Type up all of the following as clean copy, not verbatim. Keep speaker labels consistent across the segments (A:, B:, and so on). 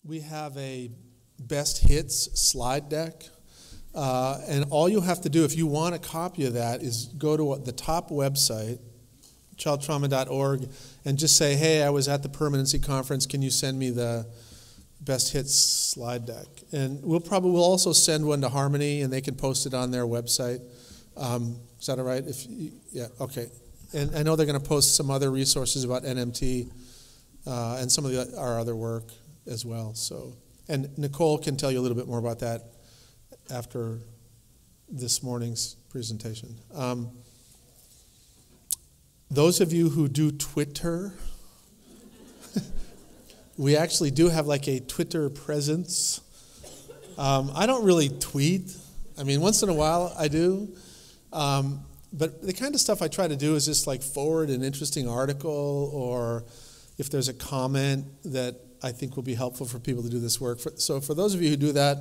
A: we have a best hits slide deck. And all you have to do, if you want a copy of that, is go to the top website, childtrauma.org, and just say, hey, I was at the permanency conference, can you send me the best hits slide deck? And we'll also send one to Harmony, and they can post it on their website. Is that all right? Yeah, okay. And I know they're going to post some other resources about NMT and some of our other work as well. So, and Nicole can tell you a little bit more about that after this morning's presentation. Those of you who do Twitter, we actually do have like a Twitter presence. I don't really tweet. I mean, once in a while I do. But the kind of stuff I try to do is just like forward an interesting article, or if there's a comment that I think will be helpful for people to do this work. So for those of you who do that,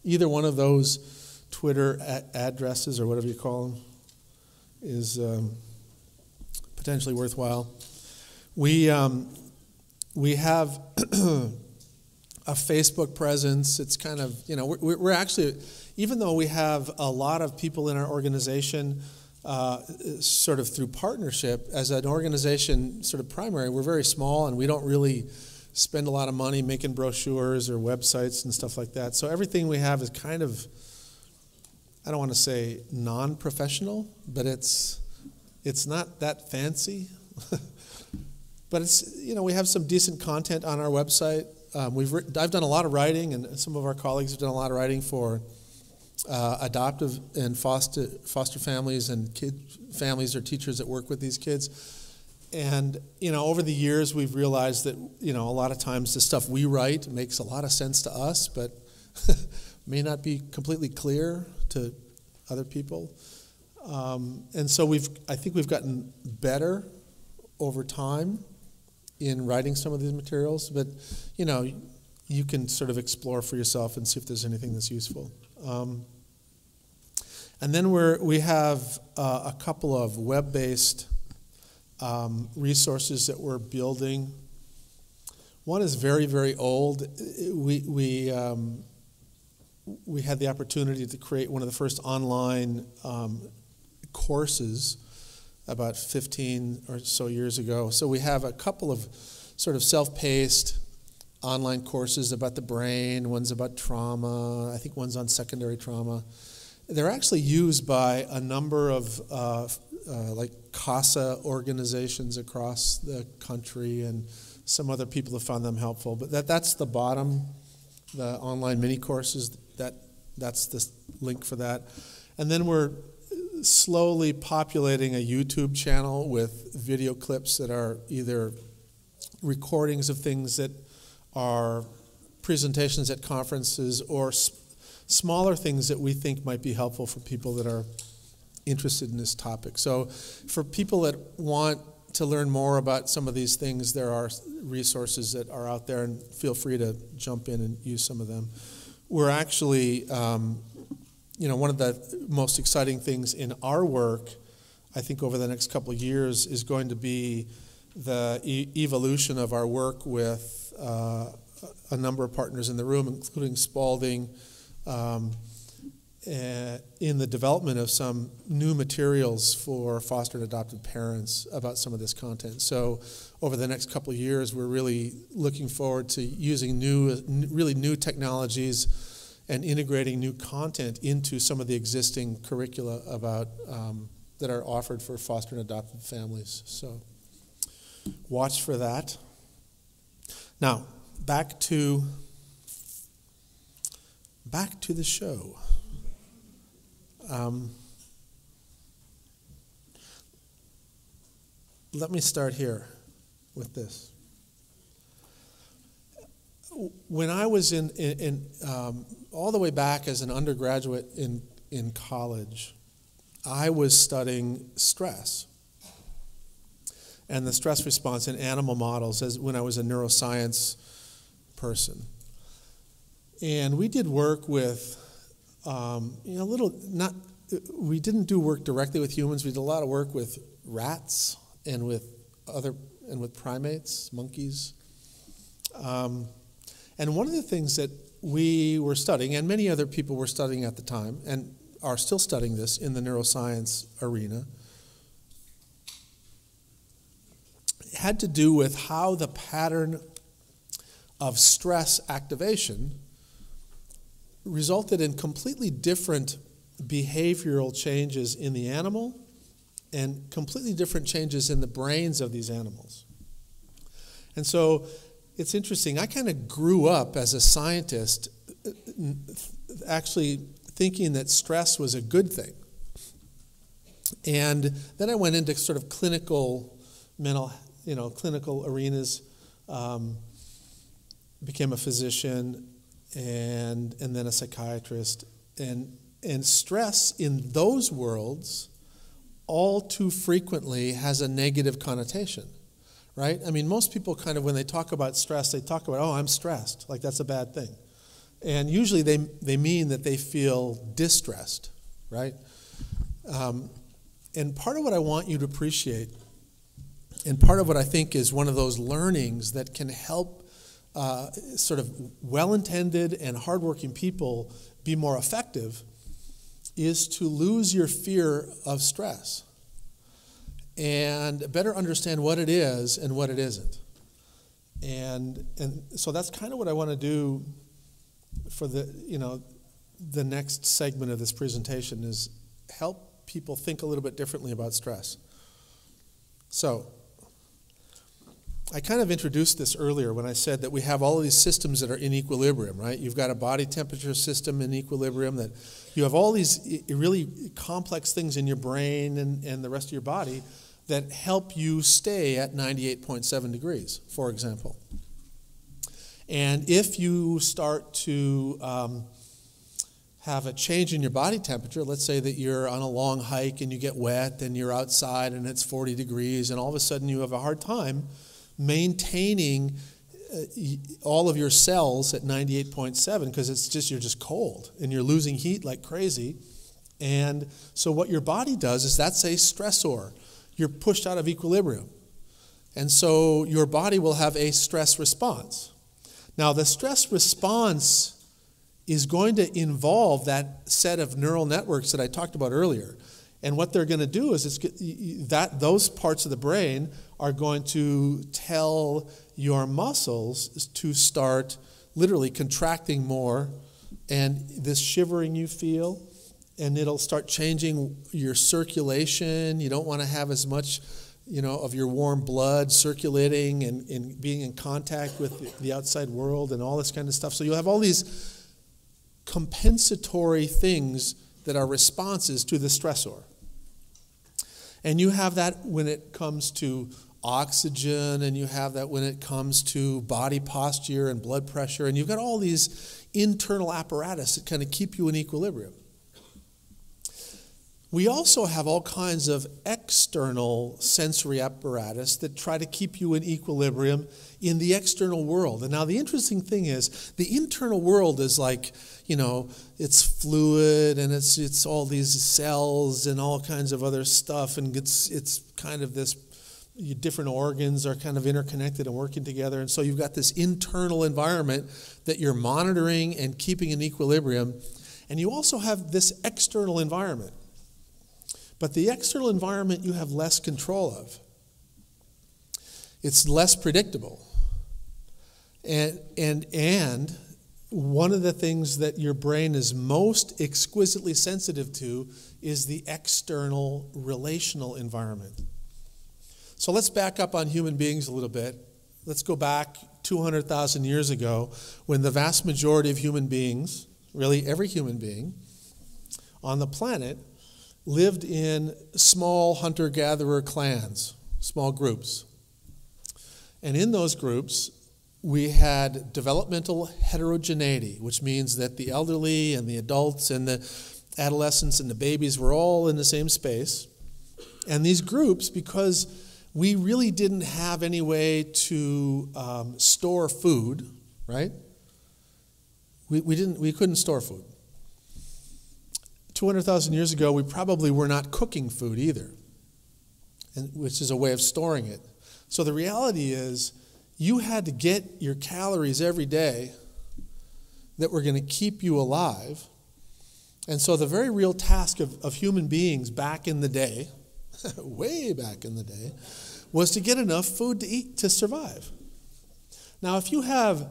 A: either one of those Twitter addresses, or whatever you call them, is potentially worthwhile. We have a Facebook presence. It's kind of, we're actually, even though we have a lot of people in our organization, sort of through partnership, as an organization, sort of primary, we're very small, and we don't really spend a lot of money making brochures or websites and stuff like that. So everything we have is kind of, I don't want to say non-professional, but it's not that fancy. But it's, we have some decent content on our website. I've done a lot of writing, and some of our colleagues have done a lot of writing for adoptive and foster families and families or teachers that work with these kids. And, over the years, we've realized that, a lot of times the stuff we write makes a lot of sense to us, but may not be completely clear to other people. And so I think we've gotten better over time in writing some of these materials, but, you can sort of explore for yourself and see if there's anything that's useful. And then we have a couple of web-based resources that we're building. One is very, very old. We had the opportunity to create one of the first online courses about 15 or so years ago. So we have a couple of sort of self-paced online courses about the brain. One's about trauma. I think one's on secondary trauma. They're actually used by a number of like CASA organizations across the country, and some other people have found them helpful. But that's the bottom, the online mini courses. That's the link for that. And then we're slowly populating a YouTube channel with video clips that are either recordings of things that are presentations at conferences, or smaller things that we think might be helpful for people that are interested in this topic. So for people that want to learn more about some of these things, there are resources that are out there, and feel free to jump in and use some of them. We're actually, one of the most exciting things in our work, I think over the next couple of years, is going to be the evolution of our work with a number of partners in the room, including Spalding, in the development of some new materials for foster and adopted parents about some of this content. So over the next couple of years, we're really looking forward to using really new technologies and integrating new content into some of the existing curricula about that are offered for foster and adopted families. So watch for that. Now, back to the show. Let me start here with this. When I was in all the way back as an undergraduate in college, I was studying stress and the stress response in animal models when I was a neuroscience person. And we did work with, we didn't do work directly with humans. We did a lot of work with rats and with primates, monkeys. And And one of the things that we were studying, and many other people were studying at the time, and are still studying this in the neuroscience arena, had to do with how the pattern of stress activation resulted in completely different behavioral changes in the animal and completely different changes in the brains of these animals. And so it's interesting. I kind of grew up as a scientist actually thinking that stress was a good thing. And then I went into sort of clinical clinical arenas, became a physician and then a psychiatrist. And stress in those worlds all too frequently has a negative connotation, right? I mean, most people kind of, when they talk about stress, they talk about, oh, I'm stressed, like that's a bad thing. And usually they mean that they feel distressed, right? And part of what I want you to appreciate, and part of what I think is one of those learnings that can help sort of well-intended and hardworking people be more effective, is to lose your fear of stress and better understand what it is and what it isn't. And so that's kind of what I want to do for the next segment of this presentation, is help people think a little bit differently about stress. So I kind of introduced this earlier when I said that we have all of these systems that are in equilibrium, right? You've got a body temperature system in equilibrium, that you have all these really complex things in your brain and the rest of your body that help you stay at 98.7 degrees, for example. And if you start to have a change in your body temperature, let's say that you're on a long hike and you get wet and you're outside and it's 40 degrees and all of a sudden you have a hard time maintaining all of your cells at 98.7 because you're just cold and you're losing heat like crazy. And so what your body does is, that's a stressor. You're pushed out of equilibrium. And so your body will have a stress response. Now the stress response is going to involve that set of neural networks that I talked about earlier. And what they're going to do is those parts of the brain are going to tell your muscles to start literally contracting more, and this shivering you feel, and it'll start changing your circulation. You don't want to have as much of your warm blood circulating and being in contact with the outside world and all this kind of stuff. So you'll have all these compensatory things that are responses to the stressor. And you have that when it comes to oxygen, and you have that when it comes to body posture and blood pressure, and you've got all these internal apparatus that kind of keep you in equilibrium. We also have all kinds of external sensory apparatus that try to keep you in equilibrium in the external world. And now the interesting thing is, the internal world is like, it's fluid, and it's all these cells and all kinds of other stuff, and it's kind of this, different organs are kind of interconnected and working together. And so you've got this internal environment that you're monitoring and keeping in equilibrium. And you also have this external environment. But the external environment you have less control of. It's less predictable. And one of the things that your brain is most exquisitely sensitive to is the external relational environment. So let's back up on human beings a little bit. Let's go back 200,000 years ago, when the vast majority of human beings, really every human being on the planet, lived in small hunter-gatherer clans, small groups. And in those groups, we had developmental heterogeneity, which means that the elderly and the adults and the adolescents and the babies were all in the same space. And these groups, because we really didn't have any way to store food, right? We couldn't store food. 200,000 years ago, we probably were not cooking food either, which is a way of storing it. So the reality is, you had to get your calories every day that were going to keep you alive. And so the very real task of human beings back in the day, way back in the day, was to get enough food to eat to survive. Now, if you have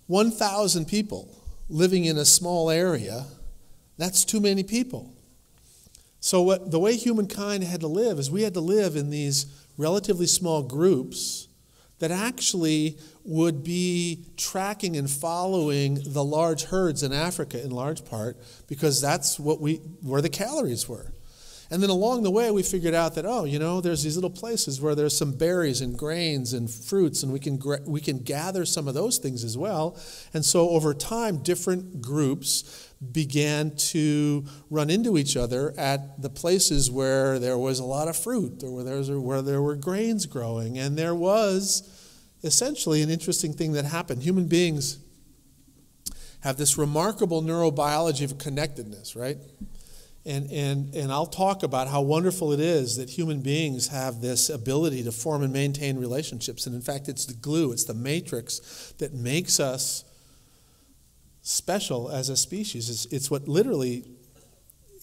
A: 1,000 people living in a small area, that's too many people. So the way humankind had to live is we had to live in these relatively small groups that actually would be tracking and following the large herds in Africa in large part, because that's where the calories were. And then along the way we figured out that, there's these little places where there's some berries and grains and fruits, and we can gather some of those things as well. And so over time, different groups began to run into each other at the places where there was a lot of fruit, or where there were grains growing. And there was essentially an interesting thing that happened. Human beings have this remarkable neurobiology of connectedness, right? And I'll talk about how wonderful it is that human beings have this ability to form and maintain relationships. And in fact, it's the glue, it's the matrix that makes us special as a species. It's what literally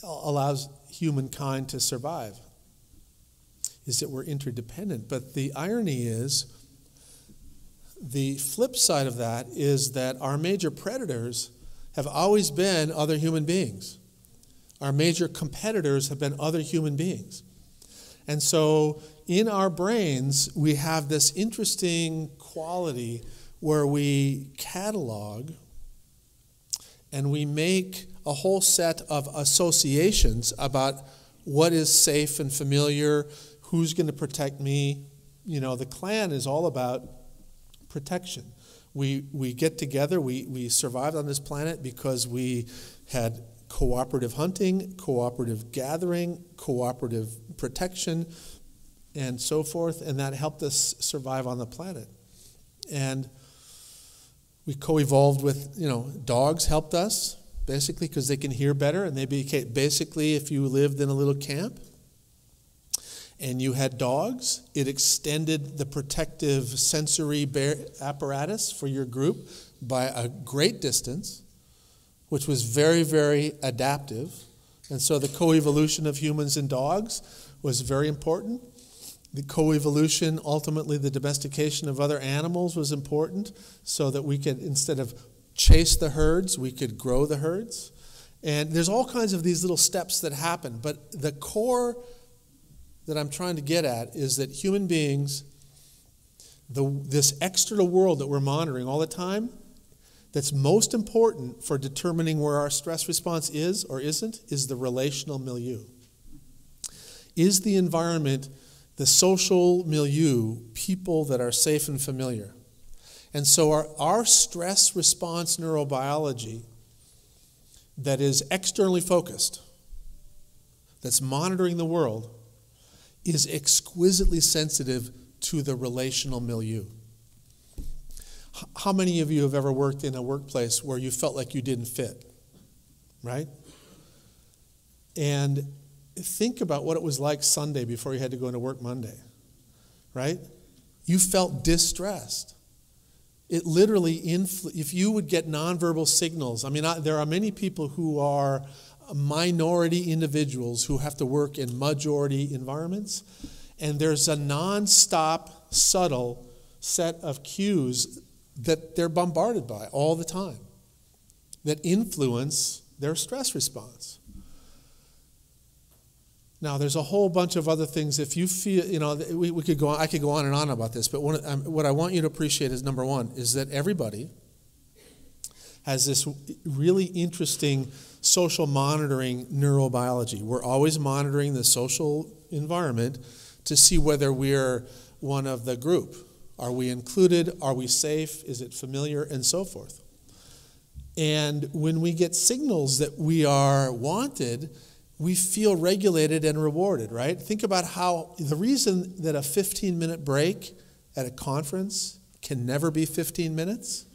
A: allows humankind to survive, is that we're interdependent. But the irony is, the flip side of that is that our major predators have always been other human beings. Our major competitors have been other human beings. And so in our brains, we have this interesting quality where we catalog and we make a whole set of associations about what is safe and familiar, who's going to protect me. The clan is all about protection. We get together, we survived on this planet because we had cooperative hunting, cooperative gathering, cooperative protection, and so forth, and that helped us survive on the planet. And we co-evolved with, dogs helped us, basically because they can hear better, and they became, basically, if you lived in a little camp and you had dogs, it extended the protective sensory apparatus for your group by a great distance, which was very, very adaptive. And so the coevolution of humans and dogs was very important. The coevolution, ultimately the domestication of other animals, was important, so that we could, instead of chase the herds, we could grow the herds. And there's all kinds of these little steps that happen. But the core that I'm trying to get at is that human beings, this external world that we're monitoring all the time, that's most important for determining where our stress response is or isn't, is the relational milieu. Is the environment, the social milieu, people that are safe and familiar? And so our stress response neurobiology that is externally focused, that's monitoring the world, is exquisitely sensitive to the relational milieu. How many of you have ever worked in a workplace where you felt like you didn't fit, right? And think about what it was like Sunday before you had to go into work Monday, right? You felt distressed. It literally, if you would get nonverbal signals, there are many people who are minority individuals who have to work in majority environments, and there's a nonstop, subtle set of cues that they're bombarded by all the time that influence their stress response. Now, there's a whole bunch of other things. If you feel, we could go on, I could go on and on about this, but what I want you to appreciate is, number one, is that everybody has this really interesting social monitoring neurobiology. We're always monitoring the social environment to see whether we're one of the group. Are we included? Are we safe? Is it familiar? And so forth. And when we get signals that we are wanted, we feel regulated and rewarded, right? Think about how the reason that a 15-minute break at a conference can never be 15 minutes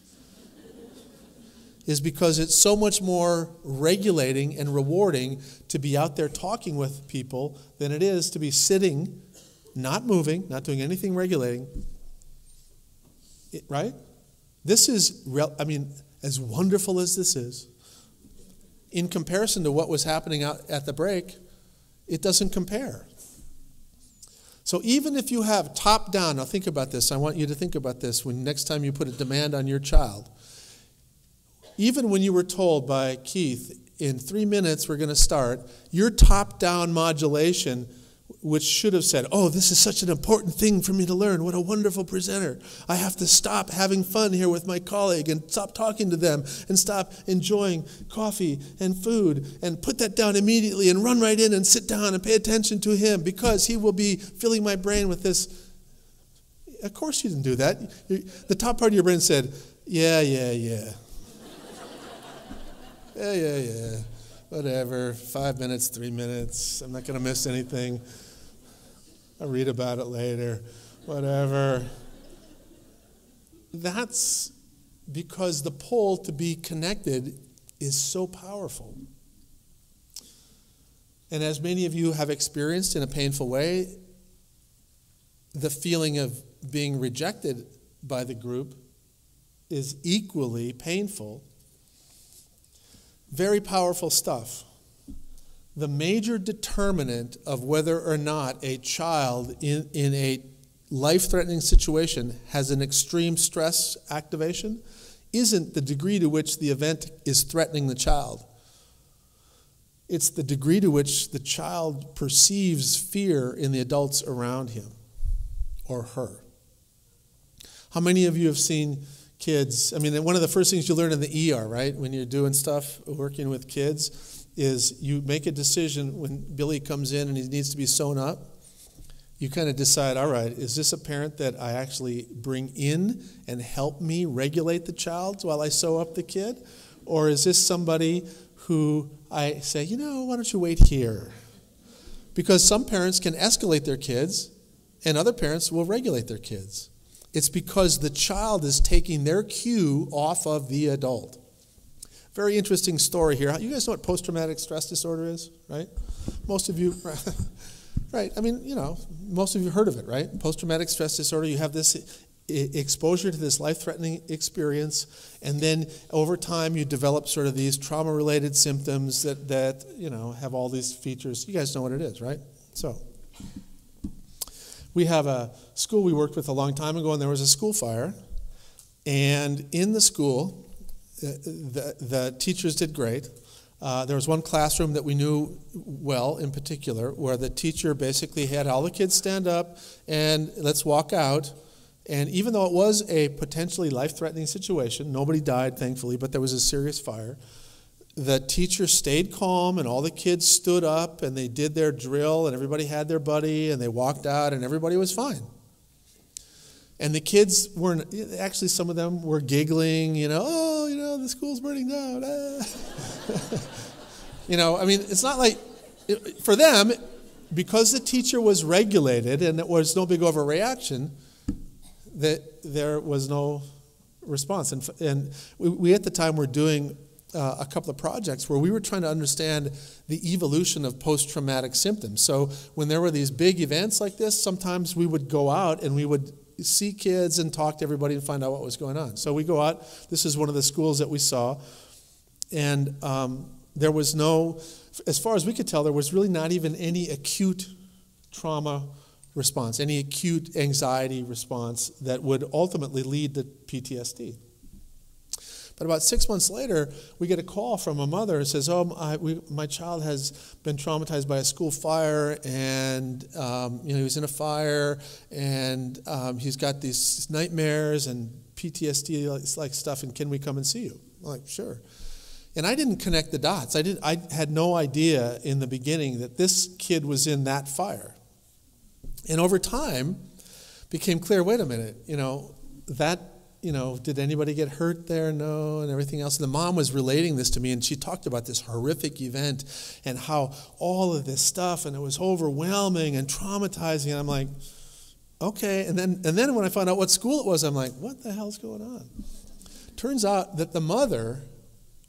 A: is because it's so much more regulating and rewarding to be out there talking with people than it is to be sitting, not moving, not doing anything regulating, right? This is, as wonderful as this is, in comparison to what was happening out at the break, it doesn't compare. So even if you have top-down, now think about this, I want you to think about this when next time you put a demand on your child. Even when you were told by Keith, in 3 minutes we're going to start, your top-down modulation, which should have said, oh, this is such an important thing for me to learn. What a wonderful presenter. I have to stop having fun here with my colleague and stop talking to them and stop enjoying coffee and food and put that down immediately and run right in and sit down and pay attention to him because he will be filling my brain with this. Of course you didn't do that. The top part of your brain said, yeah. Yeah. Whatever, 5 minutes, 3 minutes. I'm not going to miss anything. I'll read about it later. Whatever. That's because the pull to be connected is so powerful. And as many of you have experienced in a painful way, the feeling of being rejected by the group is equally painful. Very powerful stuff. The major determinant of whether or not a child in a life-threatening situation has an extreme stress activation isn't the degree to which the event is threatening the child. It's the degree to which the child perceives fear in the adults around him or her. How many of you have seen kids? I mean, one of the first things you learn in the ER, right, when you're doing stuff, working with kids, is you make a decision when Billy comes in and he needs to be sewn up. You kind of decide, all right, is this a parent that I actually bring in and help me regulate the child while I sew up the kid? Or is this somebody who I say, why don't you wait here? Because some parents can escalate their kids and other parents will regulate their kids. It's because the child is taking their cue off of the adult. Very interesting story here. You guys know what post-traumatic stress disorder is, right? Most of you, right? I mean, most of you heard of it, right? Post-traumatic stress disorder, you have this exposure to this life-threatening experience, and then over time you develop sort of these trauma-related symptoms that have all these features. You guys know what it is, right? So we have a school we worked with a long time ago, and there was a school fire. And in the school, the teachers did great. There was one classroom that we knew well in particular, where the teacher basically had all the kids stand up and let's walk out. And even though it was a potentially life-threatening situation, nobody died, thankfully, but there was a serious fire, the teacher stayed calm and all the kids stood up and they did their drill and everybody had their buddy and they walked out and everybody was fine. And the kids weren't, actually some of them were giggling, the school's burning down. I mean, it's not like, for them, because the teacher was regulated and it was no big overreaction, that there was no response. And we at the time were doing a couple of projects where we were trying to understand the evolution of post-traumatic symptoms. So when there were these big events like this, sometimes we would go out and we would see kids and talk to everybody and find out what was going on. So we go out. This is one of the schools that we saw. And there was no, as far as we could tell, there was really not even any acute trauma response, any acute anxiety response that would ultimately lead to PTSD. But about 6 months later, we get a call from a mother who says, my child has been traumatized by a school fire, and he was in a fire, and he's got these nightmares and PTSD-like stuff, and can we come and see you? I'm like, sure. And I didn't connect the dots. I had no idea in the beginning that this kid was in that fire. And over time, became clear, wait a minute, did anybody get hurt there? No, and everything else. And the mom was relating this to me, and she talked about this horrific event and how all of this stuff, and it was overwhelming and traumatizing. And I'm like, okay. And then when I found out what school it was, I'm like, what the hell's going on? Turns out that the mother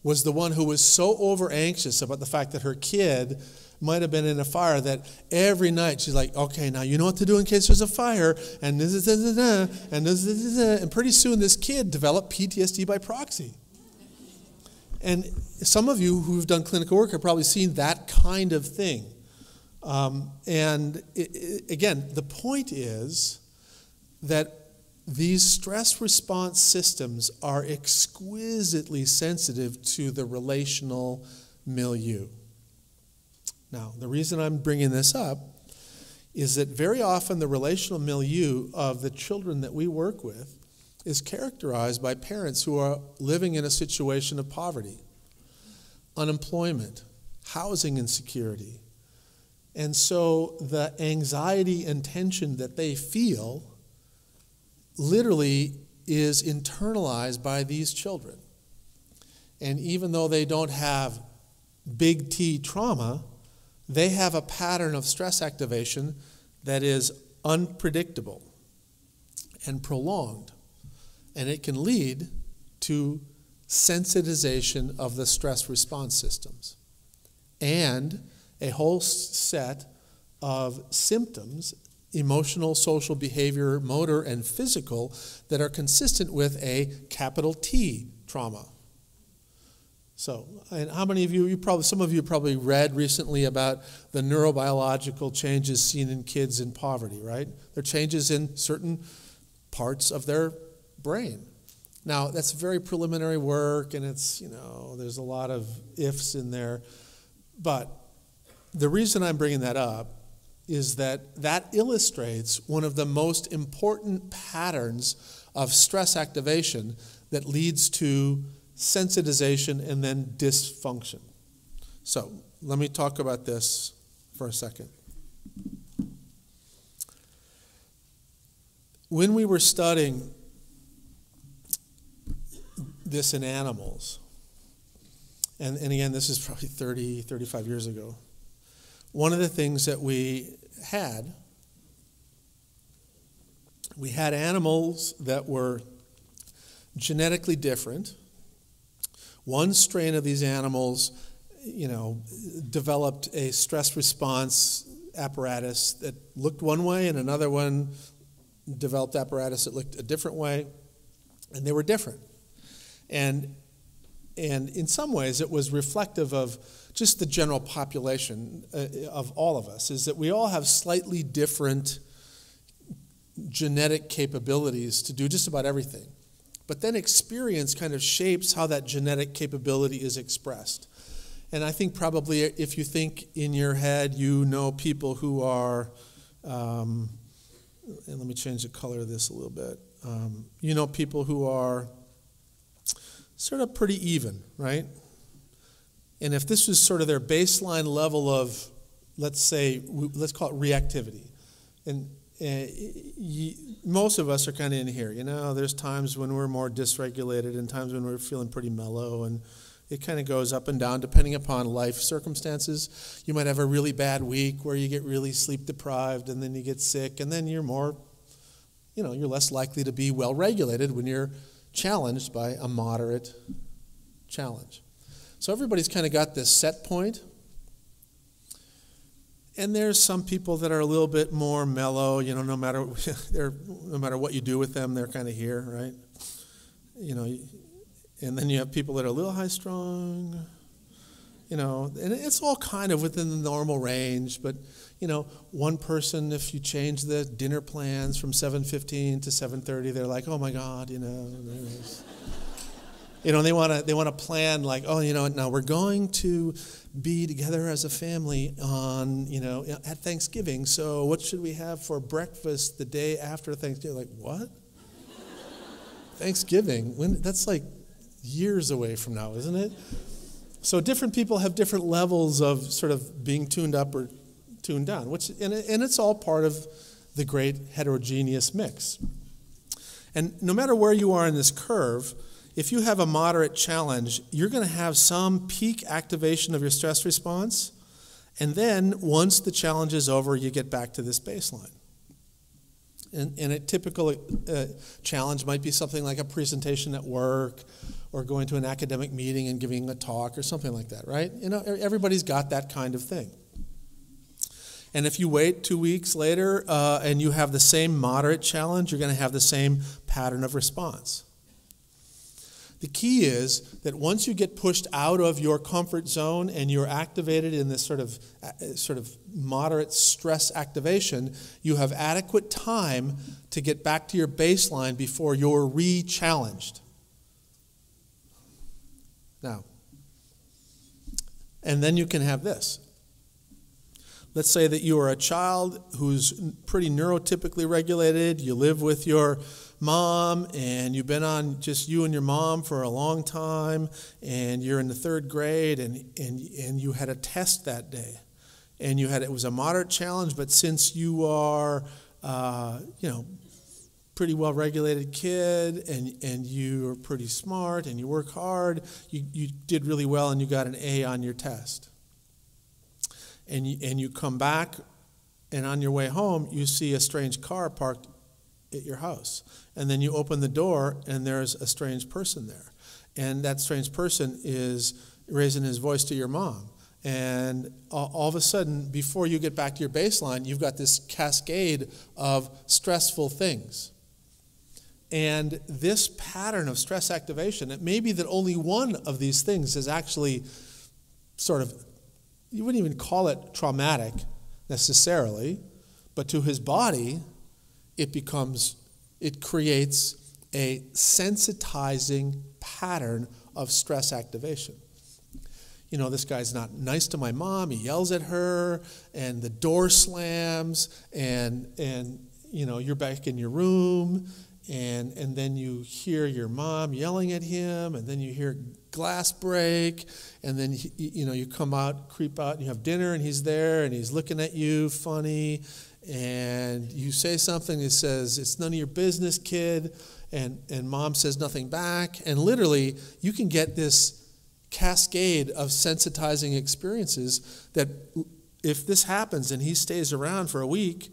A: was the one who was so over anxious about the fact that her kid might have been in a fire that every night she's like, okay, now you know what to do in case there's a fire, and and pretty soon this kid developed PTSD by proxy. And some of you who've done clinical work have probably seen that kind of thing. Again, the point is that these stress response systems are exquisitely sensitive to the relational milieu. Now, the reason I'm bringing this up is that very often the relational milieu of the children that we work with is characterized by parents who are living in a situation of poverty, unemployment, housing insecurity. And so the anxiety and tension that they feel literally is internalized by these children. And even though they don't have big T trauma, they have a pattern of stress activation that is unpredictable and prolonged. And it can lead to sensitization of the stress response systems and a whole set of symptoms, emotional, social, behavior, motor, and physical, that are consistent with a capital T trauma. So, and how many of you, some of you probably read recently about the neurobiological changes seen in kids in poverty, right? There are changes in certain parts of their brain. Now, that's very preliminary work, and it's, there's a lot of ifs in there. But the reason I'm bringing that up is that illustrates one of the most important patterns of stress activation that leads to sensitization and then dysfunction. So let me talk about this for a second. When we were studying this in animals, and again, this is probably 30, 35 years ago, one of the things that we had animals that were genetically different. One strain of these animals, developed a stress response apparatus that looked one way, and another one developed apparatus that looked a different way, and they were different. And in some ways, it was reflective of just the general population of all of us, is that we all have slightly different genetic capabilities to do just about everything. But then experience kind of shapes how that genetic capability is expressed. And I think probably if you think in your head, people who are, and let me change the color of this a little bit. People who are sort of pretty even, right? And if this was sort of their baseline level of, let's call it reactivity. And most of us are kind of in here. There's times when we're more dysregulated and times when we're feeling pretty mellow, and it kind of goes up and down depending upon life circumstances. You might have a really bad week where you get really sleep deprived and then you get sick, and then you're more, you're less likely to be well regulated when you're challenged by a moderate challenge. So everybody's kind of got this set point. And there's some people that are a little bit more mellow, no matter what you do with them, they're kind of here, right? And then you have people that are a little high strung, and it's all kind of within the normal range. But, one person, if you change the dinner plans from 7:15 to 7:30, they're like, oh my God, they want to plan like, now we're going to be together as a family on, at Thanksgiving. So what should we have for breakfast the day after Thanksgiving? Like, what? Thanksgiving? That's like years away from now, isn't it? So different people have different levels of sort of being tuned up or tuned down, and it's all part of the great heterogeneous mix. And no matter where you are in this curve, if you have a moderate challenge, you're going to have some peak activation of your stress response, and then once the challenge is over, you get back to this baseline. And a typical challenge might be something like a presentation at work or going to an academic meeting and giving a talk or something like that, right? Everybody's got that kind of thing. And if you wait 2 weeks later and you have the same moderate challenge, you're going to have the same pattern of response. The key is that once you get pushed out of your comfort zone and you're activated in this sort of moderate stress activation, you have adequate time to get back to your baseline before you're re-challenged. Now, and then you can have this. Let's say that you are a child who's pretty neurotypically regulated. You live with your mom, and you've been on just you and your mom for a long time, and you're in the 3rd grade, and you had a test that day. And it was a moderate challenge, but since you are, pretty well-regulated kid, and you're pretty smart, and you work hard, you did really well, and you got an A on your test. And you come back, and on your way home, you see a strange car parked at your house. And then you open the door, and there's a strange person there. And that strange person is raising his voice to your mom. And all of a sudden, before you get back to your baseline, you've got this cascade of stressful things. And this pattern of stress activation, it may be that only one of these things is actually sort of, you wouldn't even call it traumatic necessarily, but to his body, it creates a sensitizing pattern of stress activation. This guy's not nice to my mom, he yells at her, and the door slams, and you're back in your room, and then you hear your mom yelling at him, and then you hear glass break, and then you creep out, and you have dinner, and he's there, and he's looking at you funny, and you say something that says, "It's none of your business, kid," and mom says nothing back, and literally you can get this cascade of sensitizing experiences that if this happens and he stays around for a week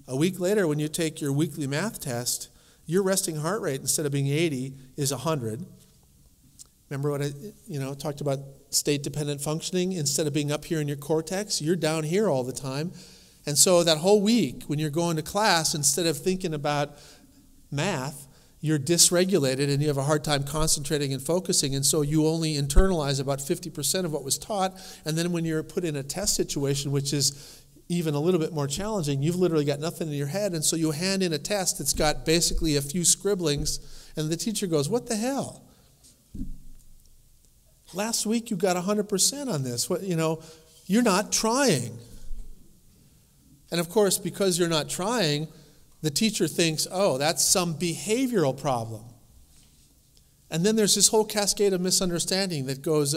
A: later when you take your weekly math test, your resting heart rate, instead of being 80, is 100. Remember what I talked about state-dependent functioning? Instead of being up here in your cortex, you're down here all the time. And so that whole week, when you're going to class, instead of thinking about math, you're dysregulated and you have a hard time concentrating and focusing. And so you only internalize about 50% of what was taught. And then when you're put in a test situation, which is even a little bit more challenging, you've literally got nothing in your head. And so you hand in a test that's got basically a few scribblings. And the teacher goes, "What the hell? Last week you got 100% on this. You're not trying." And of course, because you're not trying, the teacher thinks, "Oh, that's some behavioral problem." And then there's this whole cascade of misunderstanding that goes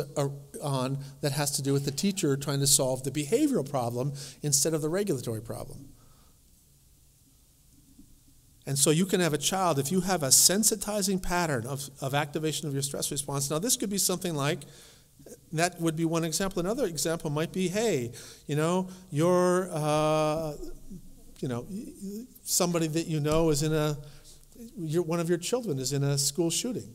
A: on that has to do with the teacher trying to solve the behavioral problem instead of the regulatory problem. And so you can have a child, if you have a sensitizing pattern of activation of your stress response. Now, this could be something like, that would be one example. Another example might be, hey, you're, somebody that is one of your children is in a school shooting.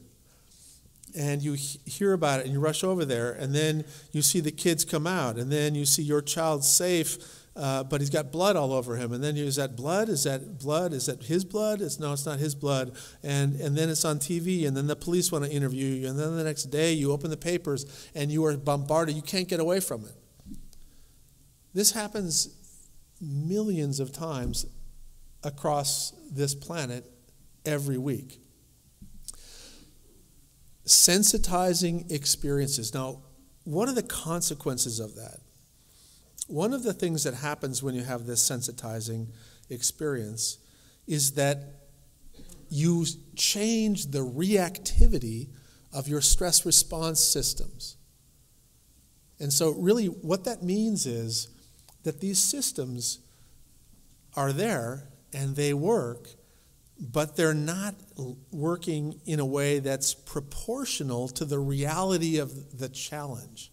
A: And you hear about it and you rush over there, and then you see the kids come out, and then you see your child safe, but he's got blood all over him. And then is that blood? Is that blood? Is that his blood? No, it's not his blood. And then it's on TV, and then the police want to interview you, and then the next day you open the papers and you are bombarded. You can't get away from it. This happens millions of times across this planet every week. Sensitizing experiences. Now, what are the consequences of that? One of the things that happens when you have this sensitizing experience is that you change the reactivity of your stress response systems. And so really what that means is that these systems are there and they work, but they're not working in a way that's proportional to the reality of the challenge.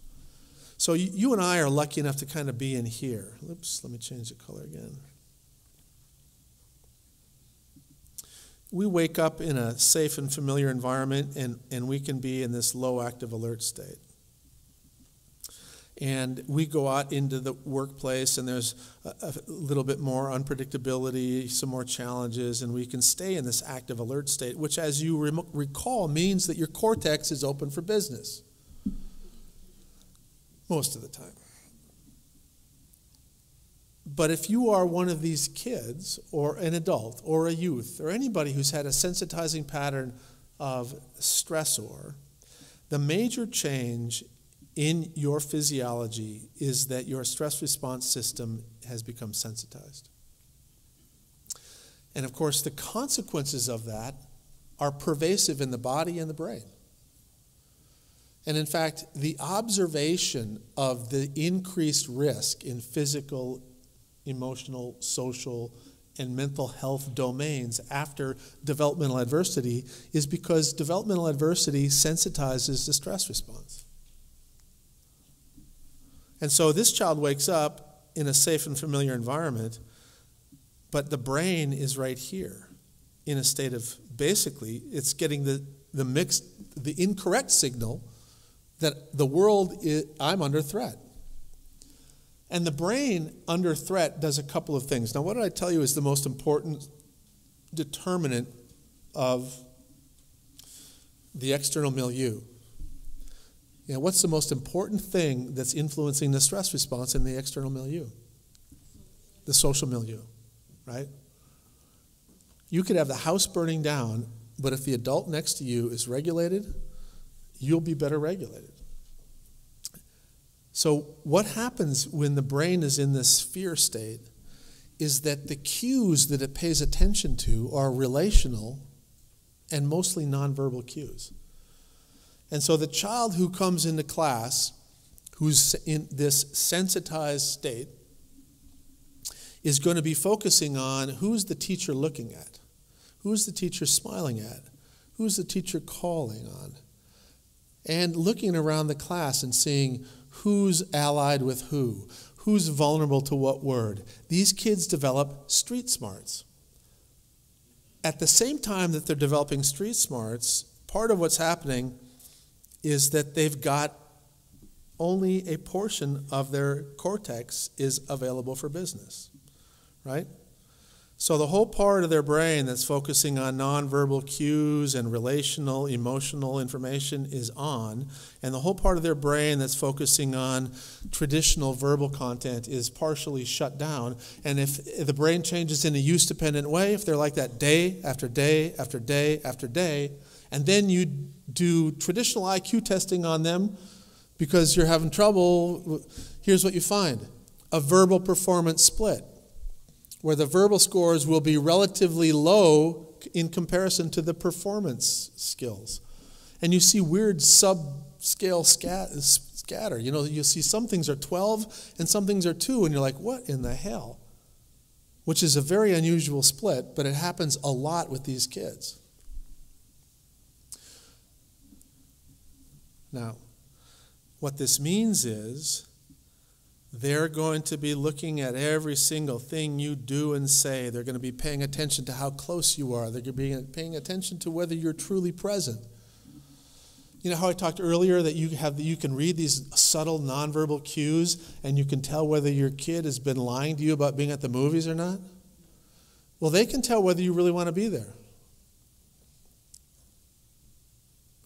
A: So you and I are lucky enough to kind of be in here. Oops, let me change the color again. We wake up in a safe and familiar environment, and we can be in this low active alert state. And we go out into the workplace, and there's a little bit more unpredictability, some more challenges, and we can stay in this active alert state, which, as you recall, means that your cortex is open for business most of the time. But if you are one of these kids, or an adult, or a youth, or anybody who's had a sensitizing pattern of stressor, the major change in your physiology is that your stress response system has become sensitized. And of course, the consequences of that are pervasive in the body and the brain. And in fact, the observation of the increased risk in physical, emotional, social, and mental health domains after developmental adversity is because developmental adversity sensitizes the stress response. And so this child wakes up in a safe and familiar environment, but the brain is right here in a state of, basically, it's getting the incorrect signal that the world I'm under threat. And the brain under threat does a couple of things. Now, what did I tell you is the most important determinant of the external milieu? You know, what's the most important thing that's influencing the stress response in the external milieu? The social milieu, right? You could have the house burning down, but if the adult next to you is regulated, you'll be better regulated. So what happens when the brain is in this fear state is that the cues that it pays attention to are relational and mostly nonverbal cues. And so the child who comes into class, who's in this sensitized state, is going to be focusing on who's the teacher looking at, who's the teacher smiling at, who's the teacher calling on, and looking around the class and seeing who's allied with who, who's vulnerable to what word. These kids develop street smarts. At the same time that they're developing street smarts, part of what's happening is that they've got only a portion of their cortex is available for business, right? So the whole part of their brain that's focusing on nonverbal cues and relational, emotional information is on, and the whole part of their brain that's focusing on traditional verbal content is partially shut down. And if the brain changes in a use-dependent way, if they're like that day after day after day after day, and then you do traditional IQ testing on them because you're having trouble, here's what you find: a verbal performance split, where the verbal scores will be relatively low in comparison to the performance skills. And you see weird subscale scatter. You know, you see some things are 12 and some things are 2, and you're like, what in the hell? Which is a very unusual split, but it happens a lot with these kids. Now, what this means is they're going to be looking at every single thing you do and say. They're going to be paying attention to how close you are. They're going to be paying attention to whether you're truly present. You know how I talked earlier that you can read these subtle nonverbal cues and you can tell whether your kid has been lying to you about being at the movies or not? Well, they can tell whether you really want to be there.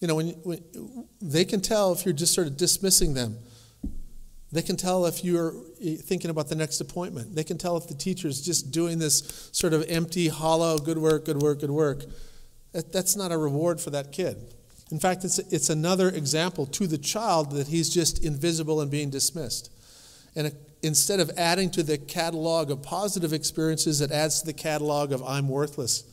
A: You know, when they can tell if you're just sort of dismissing them. They can tell if you're thinking about the next appointment. They can tell if the teacher's just doing this sort of empty, hollow, good work, good work, good work. That's not a reward for that kid. In fact, it's another example to the child that he's just invisible and being dismissed. And instead of adding to the catalog of positive experiences, it adds to the catalog of I'm worthless.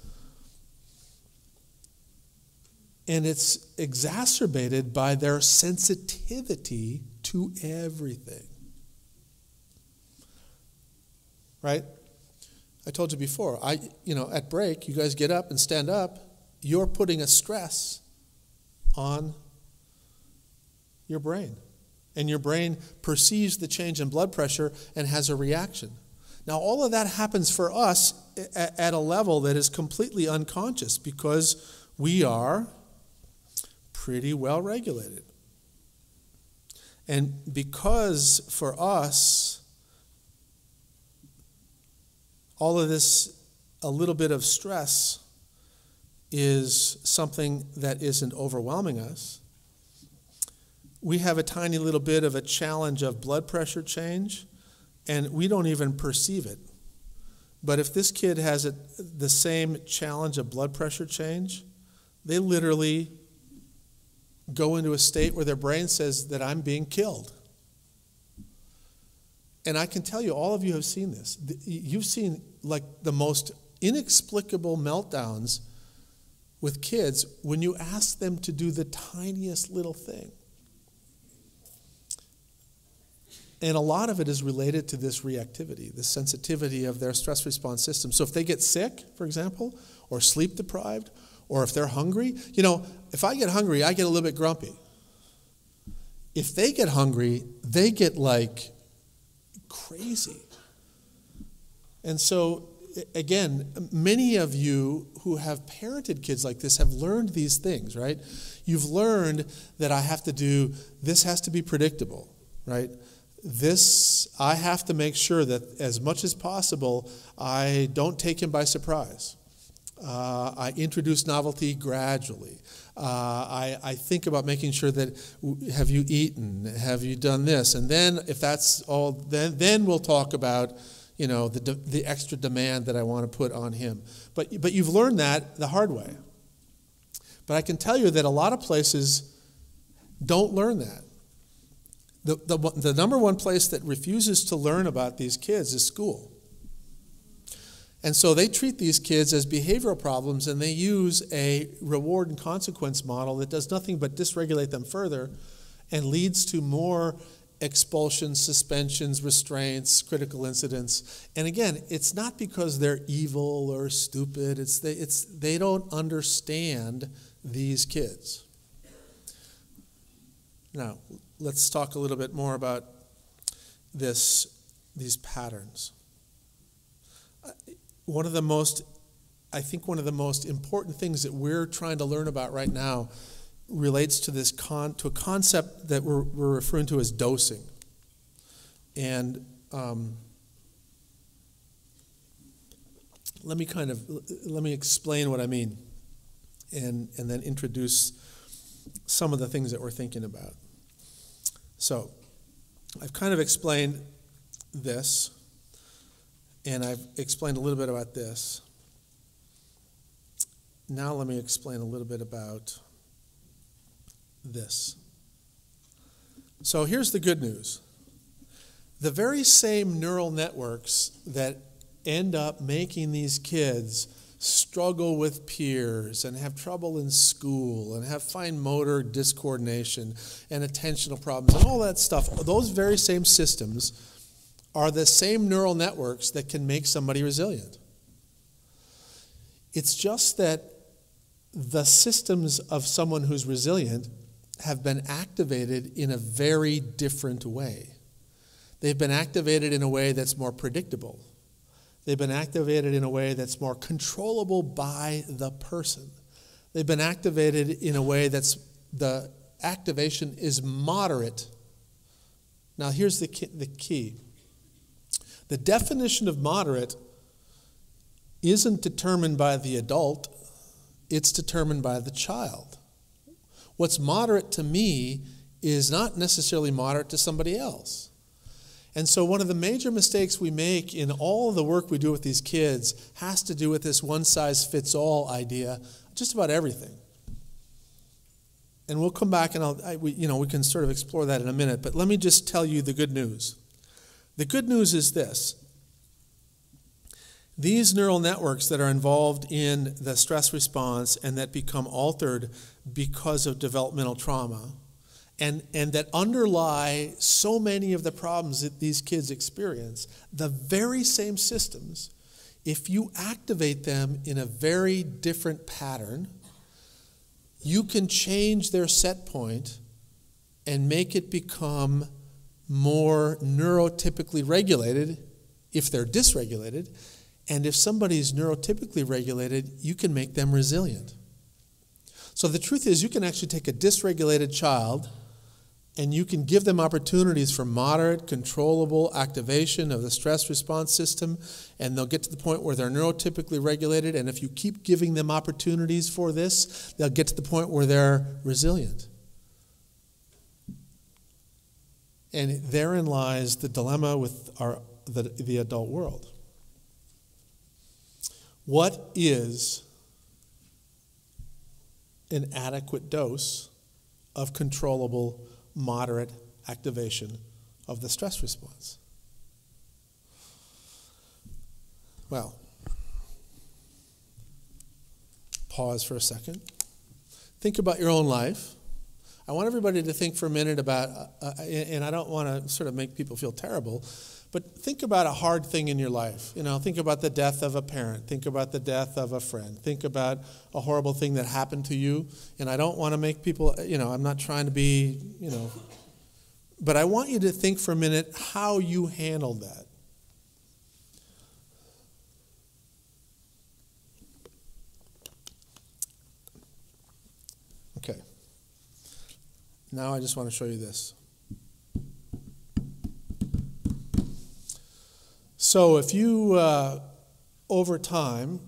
A: And it's exacerbated by their sensitivity to everything. Right? I told you before, at break, you guys get up and stand up, you're putting a stress on your brain. And your brain perceives the change in blood pressure and has a reaction. Now, all of that happens for us at a level that is completely unconscious because we are pretty well regulated. And because for us, all of this, a little bit of stress is something that isn't overwhelming us, we have a tiny little bit of a challenge of blood pressure change, and we don't even perceive it. But if this kid has the same challenge of blood pressure change, they literally go into a state where their brain says that I'm being killed. And I can tell you, all of you have seen this. You've seen like the most inexplicable meltdowns with kids when you ask them to do the tiniest little thing. And a lot of it is related to this reactivity, the sensitivity of their stress response system. So if they get sick, for example, or sleep deprived, or if they're hungry, if I get hungry, I get a little bit grumpy. If they get hungry, they get like crazy. And so, again, many of you who have parented kids like this have learned these things, right? You've learned that this has to be predictable, right? I have to make sure that as much as possible, I don't take him by surprise. I introduce novelty gradually. I think about making sure that, have you eaten? Have you done this? And then if that's all, then we'll talk about, the extra demand that I want to put on him. But you've learned that the hard way. But I can tell you that a lot of places don't learn that. The number one place that refuses to learn about these kids is school. And so they treat these kids as behavioral problems, and they use a reward and consequence model that does nothing but dysregulate them further and leads to more expulsions, suspensions, restraints, critical incidents. And again, it's not because they're evil or stupid. They don't understand these kids. Now, let's talk a little bit more about these patterns. One of the most important things that we're trying to learn about right now relates to to a concept that we're referring to as dosing. And let me explain what I mean, and then introduce some of the things that we're thinking about. So, I've kind of explained this, and I've explained a little bit about this. Now let me explain a little bit about this. So here's the good news. The very same neural networks that end up making these kids struggle with peers and have trouble in school and have fine motor discoordination and attentional problems and all that stuff, those very same systems are the same neural networks that can make somebody resilient. It's just that the systems of someone who's resilient have been activated in a very different way. They've been activated in a way that's more predictable. They've been activated in a way that's more controllable by the person. They've been activated in a way the activation is moderate. Now here's the key. The definition of moderate isn't determined by the adult, it's determined by the child. What's moderate to me is not necessarily moderate to somebody else. And so one of the major mistakes we make in all of the work we do with these kids has to do with this one-size-fits-all idea, just about everything. And we'll come back and we can sort of explore that in a minute, but let me just tell you the good news. The good news is this. These neural networks that are involved in the stress response and that become altered because of developmental trauma and that underlie so many of the problems that these kids experience, the very same systems, if you activate them in a very different pattern, you can change their set point and make it become more neurotypically regulated if they're dysregulated. And if somebody's neurotypically regulated, you can make them resilient. So the truth is, you can actually take a dysregulated child and you can give them opportunities for moderate, controllable activation of the stress response system, and they'll get to the point where they're neurotypically regulated, and if you keep giving them opportunities for this, they'll get to the point where they're resilient. And therein lies the dilemma with the adult world. What is an adequate dose of controllable, moderate activation of the stress response? Well, pause for a second. Think about your own life. I want everybody to think for a minute about, and I don't want to sort of make people feel terrible, but think about a hard thing in your life. Think about the death of a parent. Think about the death of a friend. Think about a horrible thing that happened to you. And I don't want to make people, I'm not trying to be, but I want you to think for a minute how you handled that. Okay. Now I just want to show you this. So if you, over time,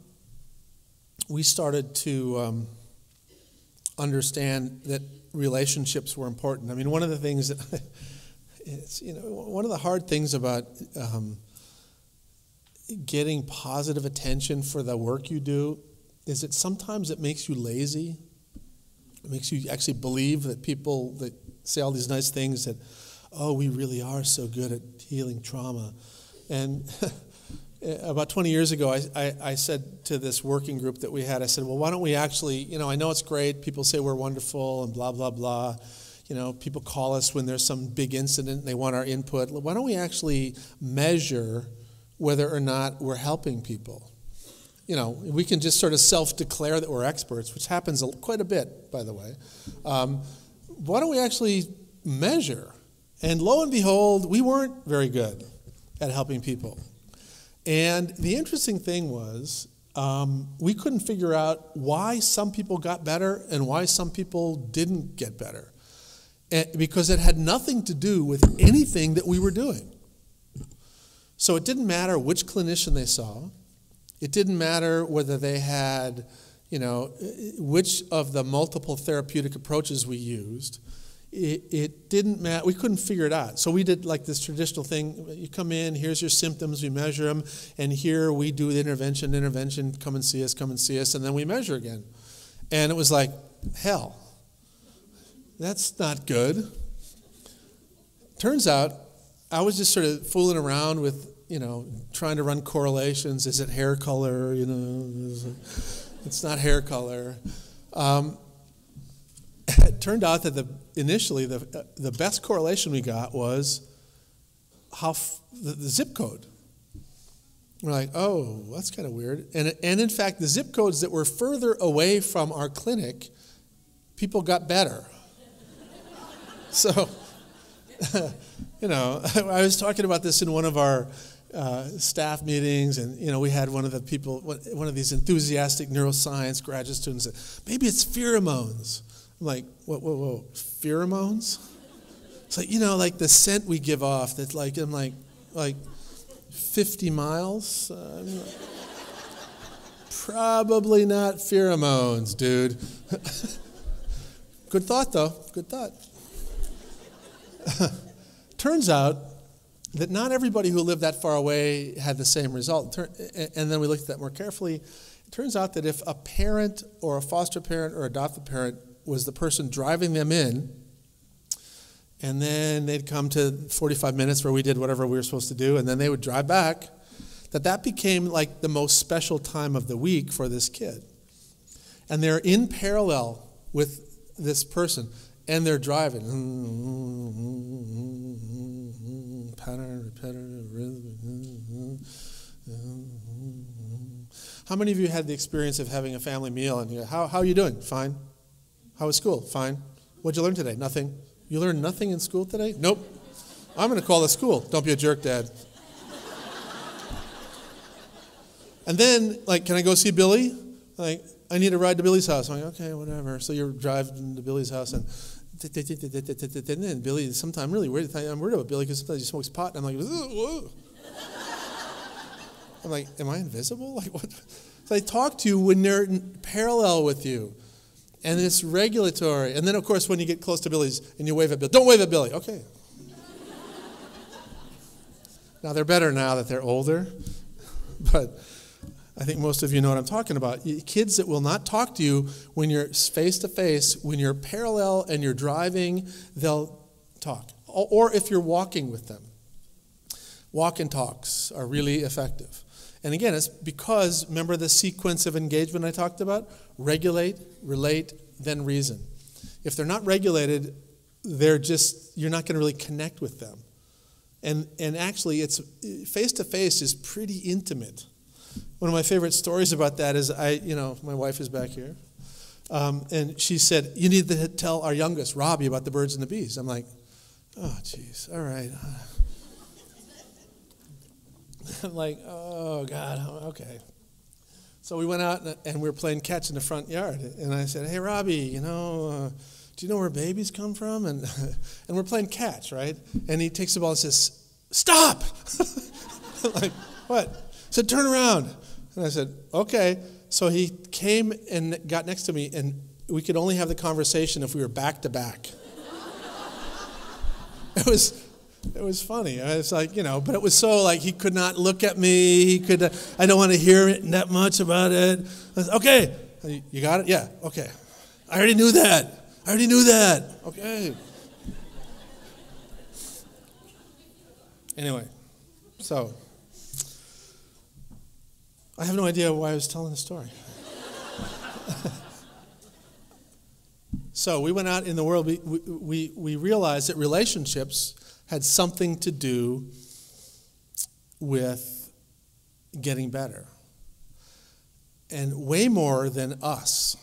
A: we started to understand that relationships were important. I mean, one of the things that, one of the hard things about getting positive attention for the work you do is that sometimes it makes you lazy. It makes you actually believe that people that say all these nice things that, oh, we really are so good at healing trauma. And about 20 years ago, I said to this working group that we had, I said, well, why don't we actually, I know it's great, people say we're wonderful and blah, blah, blah. People call us when there's some big incident and they want our input. Why don't we actually measure whether or not we're helping people? We can just sort of self-declare that we're experts, which happens quite a bit, by the way. Why don't we actually measure? And lo and behold, we weren't very good at helping people. And the interesting thing was we couldn't figure out why some people got better and why some people didn't get better. Because it had nothing to do with anything that we were doing. So it didn't matter which clinician they saw. It didn't matter whether they had, which of the multiple therapeutic approaches we used. It didn't matter. We couldn't figure it out. So we did like this traditional thing. You come in, here's your symptoms, we measure them, and here we do the intervention, come and see us, and then we measure again. And it was like, hell, that's not good. Turns out, I was just sort of fooling around with, trying to run correlations. Is it hair color? It's not hair color. It turned out that initially the best correlation we got was the zip code. We're like, oh, that's kind of weird. And in fact, the zip codes that were further away from our clinic, people got better. So, I was talking about this in one of our staff meetings, and we had one of these enthusiastic neuroscience graduate students said, maybe it's pheromones. I'm like, whoa, pheromones? It's like, like the scent we give off that's like, I'm like 50 miles? Probably not pheromones, dude. Good thought, though. Good thought. Turns out that not everybody who lived that far away had the same result. And then we looked at that more carefully. It turns out that if a parent or a foster parent or adoptive parent was the person driving them in, and then they'd come to 45 minutes where we did whatever we were supposed to do, and then they would drive back, that became like the most special time of the week for this kid. And they're in parallel with this person, and they're driving. Pattern, rhythm. How many of you had the experience of having a family meal and you go, how are you doing? Fine. How was school? Fine. What'd you learn today? Nothing. You learned nothing in school today? Nope. I'm going to call the school. Don't be a jerk, Dad. And then, can I go see Billy? I need a ride to Billy's house. I'm like, okay, whatever. So you're driving to Billy's house, and And Billy, sometimes I'm really weird. I'm worried about Billy because sometimes he smokes pot, and I'm like, whoa. I'm like, am I invisible? Like what? So they talk to you when they're parallel with you. And it's regulatory. And then, of course, when you get close to Billy's and you wave at Billy, don't wave at Billy. Okay. Now, they're better now that they're older. But I think most of you know what I'm talking about. Kids that will not talk to you when you're face-to-face, when you're parallel and you're driving, they'll talk. Or if you're walking with them. Walk and talks are really effective. And again, it's because, remember the sequence of engagement I talked about? Regulate, relate, then reason. If they're not regulated, you're not going to really connect with them. And actually, it's face-to-face is pretty intimate. One of my favorite stories about that is my wife is back here. And she said, you need to tell our youngest, Robbie, about the birds and the bees. I'm like, oh, geez, all right. I'm like, oh, God, okay. So we went out and we were playing catch in the front yard. And I said, hey, Robbie, do you know where babies come from? And we're playing catch, right? And he takes the ball and says, stop! I'm like, what? He said, turn around. And I said, okay. So he came and got next to me, and we could only have the conversation if we were back to back. It was funny. It's like, but it was so like he could not look at me. I don't want to hear it that much about it. I said, okay, you got it? Yeah, okay. I already knew that. Okay. Anyway, so I have no idea why I was telling the story. So we went out in the world. We realized that relationships had something to do with getting better. And way more than us.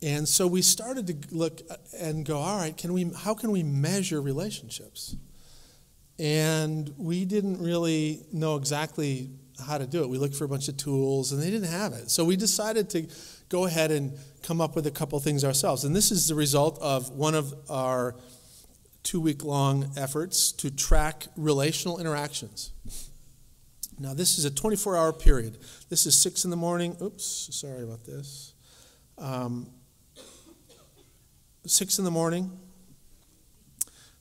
A: And so we started to look and go, all right, how can we measure relationships? And we didn't really know exactly how to do it. We looked for a bunch of tools, and they didn't have it. So we decided to go ahead and come up with a couple things ourselves. And this is the result of one of our 2-week-long efforts to track relational interactions. Now, this is a 24-hour period. This is 6 in the morning. Oops, sorry about this. 6 in the morning.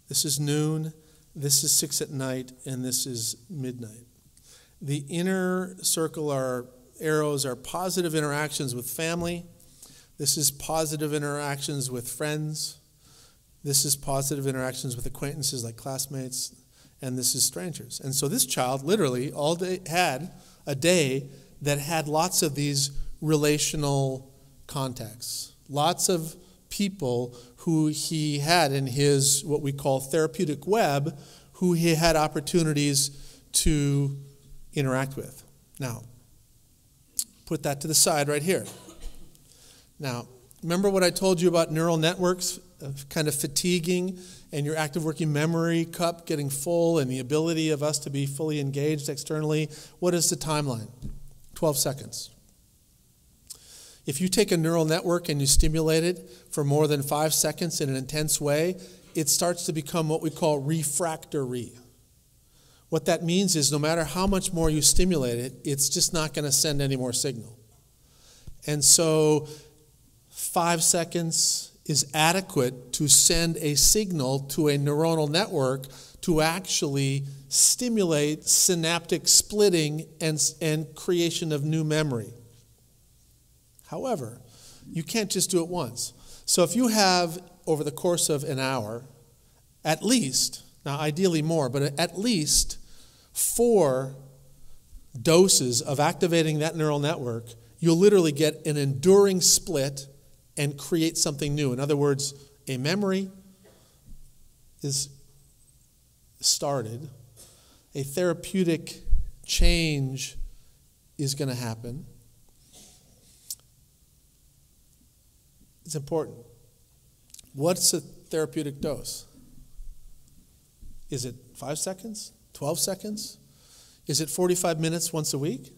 A: This is noon. This is 6 at night, and this is midnight. The inner circle arrows are positive interactions with family. This is positive interactions with friends. This is positive interactions with acquaintances like classmates, and this is strangers. And so this child literally all day had a day that had lots of these relational contacts, lots of people who he had in his what we call therapeutic web, who he had opportunities to interact with. Now, put that to the side right here. Now, remember what I told you about neural networks kind of fatiguing and your active working memory cup getting full and the ability of us to be fully engaged externally? What is the timeline? 12 seconds. If you take a neural network and you stimulate it for more than 5 seconds in an intense way, it starts to become what we call refractory. What that means is no matter how much more you stimulate it, it's just not going to send any more signal. And so 5 seconds is adequate to send a signal to a neuronal network to actually stimulate synaptic splitting and creation of new memory. However, you can't just do it once. So if you have, over the course of an hour, at least, now ideally more, but at least 4 doses of activating that neural network, you'll literally get an enduring split and create something new. In other words, a memory is started, a therapeutic change is going to happen. It's important. What's a therapeutic dose? Is it 5 seconds? 12 seconds? Is it 45 minutes once a week?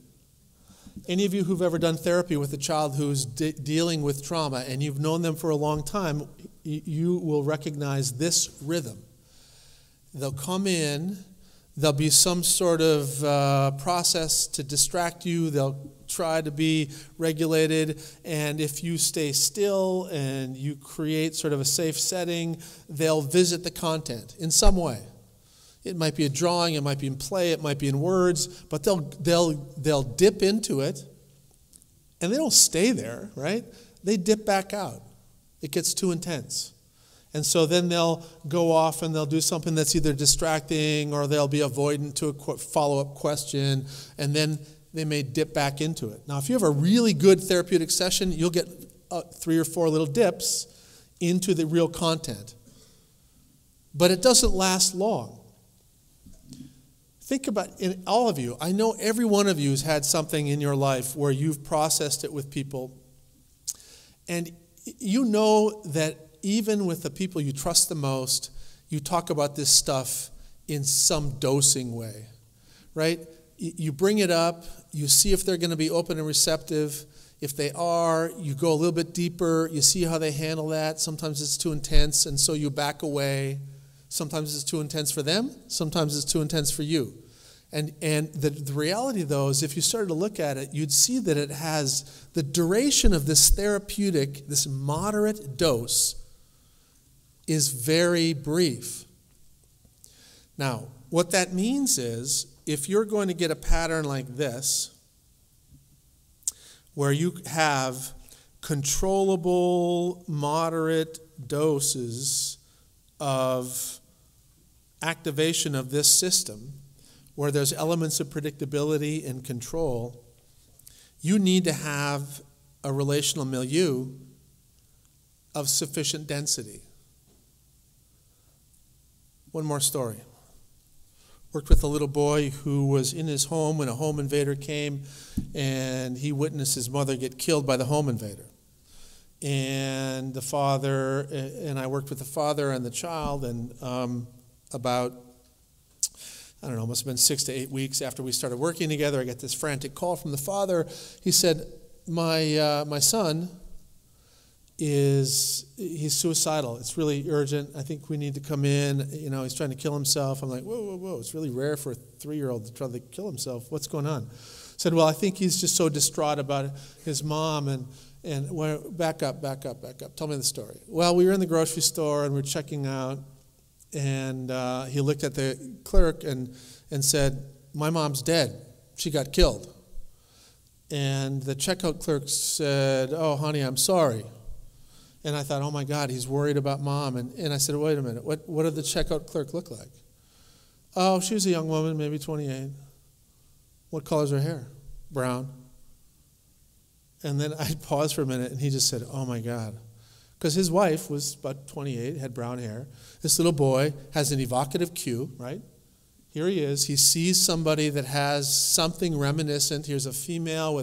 A: Any of you who've ever done therapy with a child who's dealing with trauma and you've known them for a long time, you will recognize this rhythm. They'll come in, there'll be some sort of process to distract you, they'll try to be regulated, and if you stay still and you create sort of a safe setting, they'll visit the content in some way. It might be a drawing, it might be in play, it might be in words, but they'll dip into it, and they don't stay there, right? They dip back out. It gets too intense. And so then they'll go off and they'll do something that's either distracting or they'll be avoidant to a follow-up question, and then they may dip back into it. Now, if you have a really good therapeutic session, you'll get 3 or 4 little dips into the real content. But it doesn't last long. Think about, in all of you, I know every one of you has had something in your life where you've processed it with people, and you know that even with the people you trust the most, you talk about this stuff in some dosing way, right? You bring it up, you see if they're going to be open and receptive. If they are, you go a little bit deeper, you see how they handle that. Sometimes it's too intense, and so you back away. Sometimes it's too intense for them, sometimes it's too intense for you. And the reality, though, is if you started to look at it, you'd see that it has the duration of this therapeutic, this moderate dose, is very brief. Now, what that means is, if you're going to get a pattern like this, where you have controllable, moderate doses of activation of this system, where there's elements of predictability and control, you need to have a relational milieu of sufficient density. One more story. Worked with a little boy who was in his home when a home invader came, and he witnessed his mother get killed by the home invader. And the father, and I worked with the father and the child, and about, I don't know, must have been 6 to 8 weeks after we started working together, I got this frantic call from the father. He said, my son he's suicidal. It's really urgent. I think we need to come in. You know, he's trying to kill himself. I'm like, whoa. It's really rare for a 3-year-old to try to kill himself. What's going on? Said, well, I think he's just so distraught about his mom. And back up. Tell me the story. Well, we were in the grocery store and we were checking out. And he looked at the clerk and said, my mom's dead. She got killed. And the checkout clerk said, oh, honey, I'm sorry. And I thought, oh my God, he's worried about mom. And I said, wait a minute, what did the checkout clerk look like? Oh, she was a young woman, maybe 28. What color's her hair? Brown. And then I paused for a minute, and he just said, oh my God. Because his wife was about 28, had brown hair. This little boy has an evocative cue, right? Here he is. He sees somebody that has something reminiscent. Here's a female